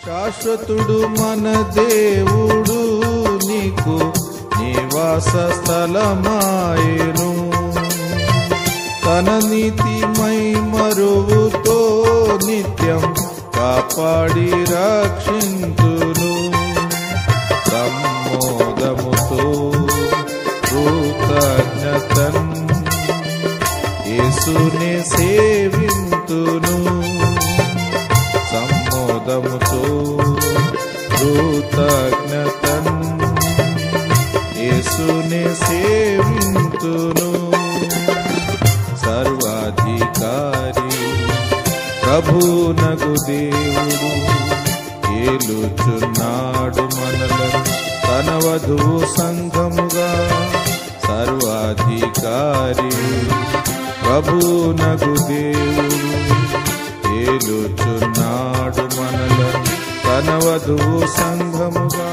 శాశ్వతుడు మన దేవుడు నీకు నివాస స్థలమాయెను. తన నీతిమై మరువుతో నిత్యం కాపాడి రక్షింతును. సమ్మోదముతో కృతజ్ఞతన్ యేసునే సేవింతును. సమ్మోదముతో కృతజ్ఞతన్ యేసునే సేవింతును. సర్వాధికారి ప్రభునగు దేవుడు ఏలుచున్నాడు మనలను తన వధువు సంఘముగా. సర్వాధికారి ప్రభునగు దేవుడు ఏలుచున్నాడు మనలను తన వధువు సంఘముగా.